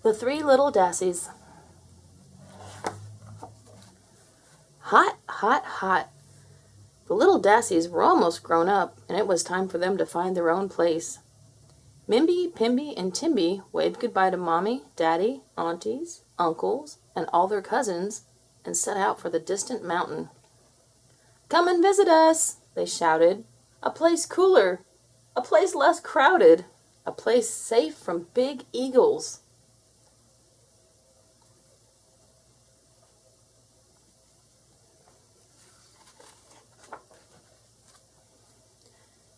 The three little Dassies. Hot, hot, hot. The little Dassies were almost grown up, and it was time for them to find their own place. Mimbi, Pimbi, and Timbi waved goodbye to Mommy, Daddy, aunties, uncles, and all their cousins, and set out for the distant mountain. "Come and visit us," they shouted. "A place cooler, a place less crowded, a place safe from big eagles."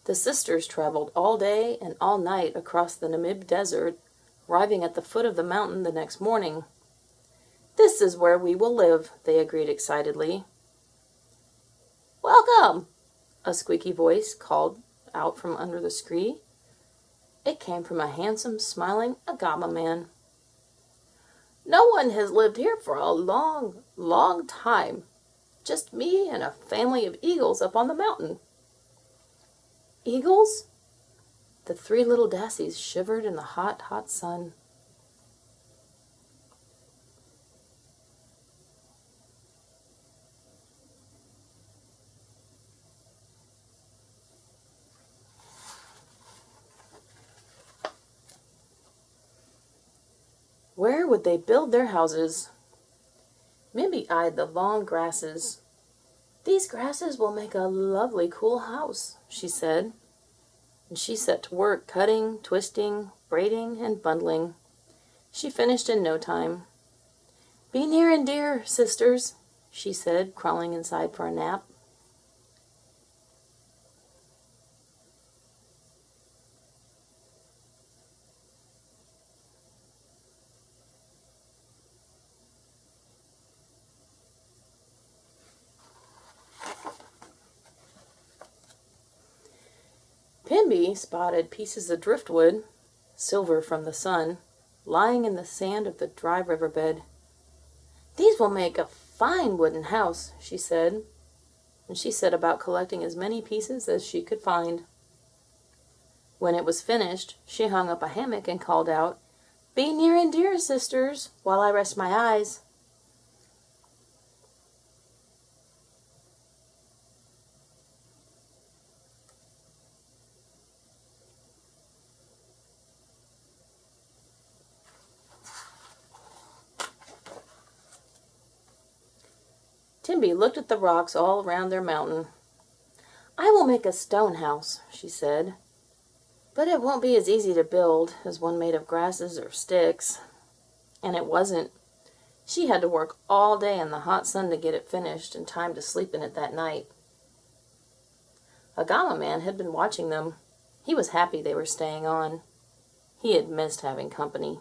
The sisters traveled all day and all night across the Namib Desert, arriving at the foot of the mountain the next morning. "This is where we will live," they agreed excitedly. "Welcome!" a squeaky voice called out from under the scree. It came from a handsome, smiling Agama Man. "No one has lived here for a long, long time. Just me and a family of eagles up on the mountain." Eagles? The three little Dassies shivered in the hot, hot sun. Where would they build their houses? Mimbi eyed the long grasses. "These grasses will make a lovely cool house," she said. And she set to work cutting, twisting, braiding, and bundling. She finished in no time. "Be near and dear, sisters," she said, crawling inside for a nap. Pimbi spotted pieces of driftwood, silver from the sun, lying in the sand of the dry riverbed. "These will make a fine wooden house," she said, and she set about collecting as many pieces as she could find. When it was finished, she hung up a hammock and called out, "Be near and dear, sisters, while I rest my eyes." Timbi looked at the rocks all around their mountain. "I will make a stone house," she said, "but it won't be as easy to build as one made of grasses or sticks." And it wasn't. She had to work all day in the hot sun to get it finished in time to sleep in it that night. Agama Man had been watching them. He was happy they were staying on. He had missed having company.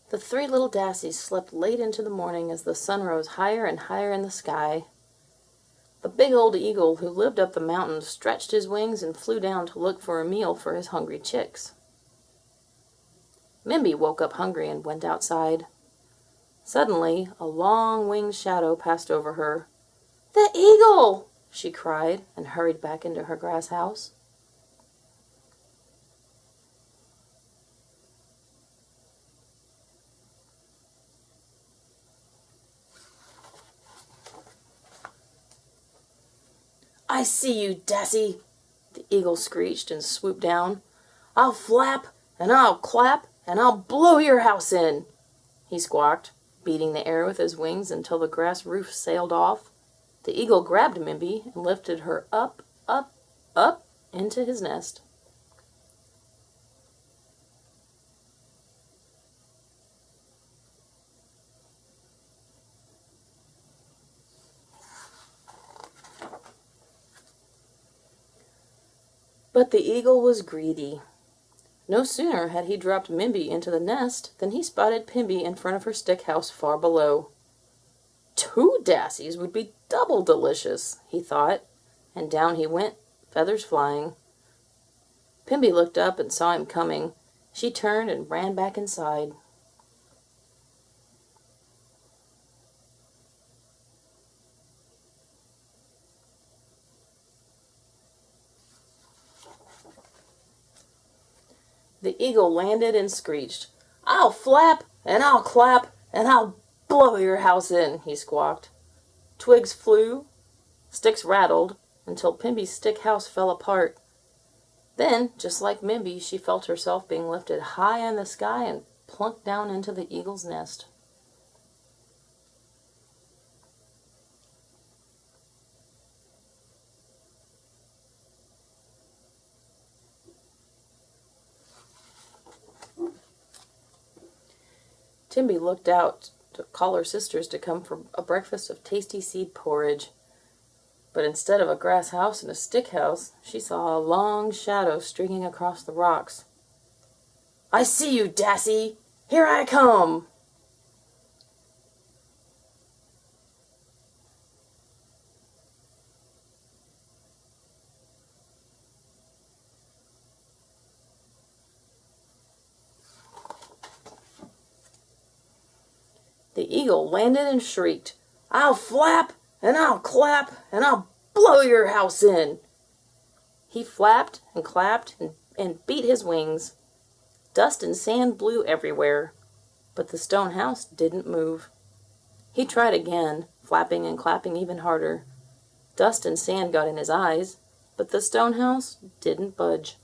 The three little Dassies slept late into the morning as the sun rose higher and higher in the sky. The big old eagle who lived up the mountain stretched his wings and flew down to look for a meal for his hungry chicks. Mimbi woke up hungry and went outside. Suddenly, a long winged shadow passed over her. "The eagle!" she cried, and hurried back into her grass house. "I see you, Dassie!" the eagle screeched and swooped down. "I'll flap, and I'll clap, and I'll blow your house in!" he squawked, beating the air with his wings until the grass roof sailed off. The eagle grabbed Mimbi and lifted her up, up, up into his nest. But the eagle was greedy. No sooner had he dropped Mimbi into the nest than he spotted Pimbi in front of her stick house far below. 2 Dassies would be double delicious, he thought, and down he went, feathers flying. Pimbi looked up and saw him coming. She turned and ran back inside. The eagle landed and screeched. "I'll flap, and I'll clap, and I'll blow your house in," he squawked. Twigs flew, sticks rattled, until Pimbi's stick house fell apart. Then, just like Mimbi, she felt herself being lifted high in the sky and plunked down into the eagle's nest. Timbi looked out to call her sisters to come for a breakfast of tasty seed porridge. But instead of a grass house and a stick house, she saw a long shadow streaking across the rocks. "I see you, Dassie! Here I come!" The eagle landed and shrieked, "I'll flap, and I'll clap, and I'll blow your house in!" He flapped and clapped and beat his wings. Dust and sand blew everywhere, but the stone house didn't move. He tried again, flapping and clapping even harder. Dust and sand got in his eyes, but the stone house didn't budge.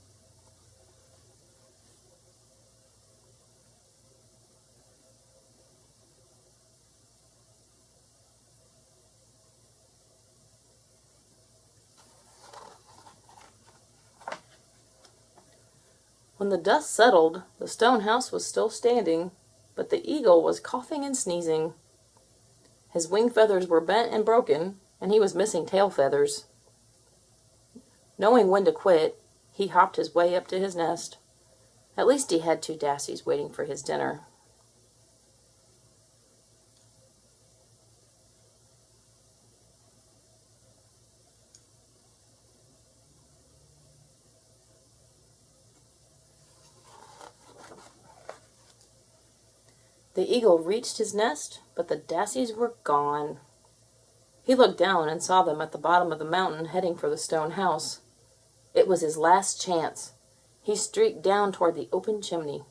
When the dust settled, the stone house was still standing, but the eagle was coughing and sneezing. His wing feathers were bent and broken, and he was missing tail feathers. Knowing when to quit, he hopped his way up to his nest. At least he had 2 Dassies waiting for his dinner. The eagle reached his nest, but the Dassies were gone. He looked down and saw them at the bottom of the mountain heading for the stone house. It was his last chance. He streaked down toward the open chimney.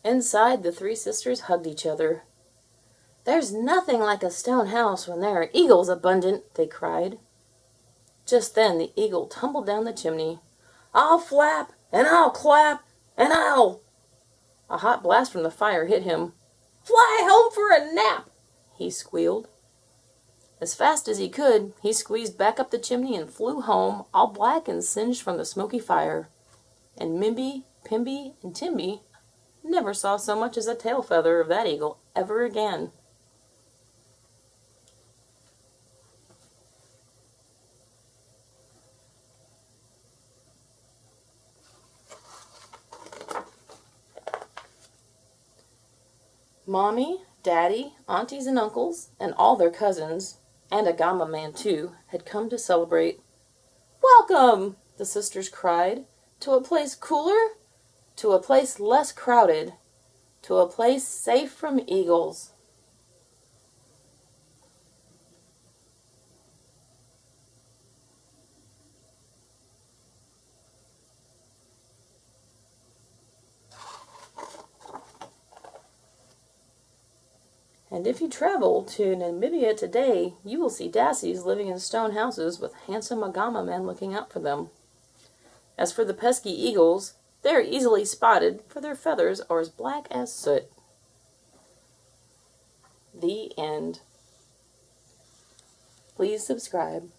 Inside, the 3 sisters hugged each other. "There's nothing like a stone house when there are eagles abundant," they cried. Just then the eagle tumbled down the chimney. "I'll flap, and I'll clap, and I'll—" A hot blast from the fire hit him. "Fly home for a nap!" he squealed. As fast as he could, he squeezed back up the chimney and flew home, all black and singed from the smoky fire. And Mimbi, Pimbi, and Timbi never saw so much as a tail feather of that eagle ever again. Mommy, Daddy, aunties and uncles, and all their cousins, and Agama Man too, had come to celebrate. "Welcome," the sisters cried, "to a place cooler, to a place less crowded, to a place safe from eagles." And if you travel to Namibia today, you will see Dassies living in stone houses with handsome Agama men looking out for them. As for the pesky eagles, they are easily spotted, for their feathers are as black as soot. The end. Please subscribe.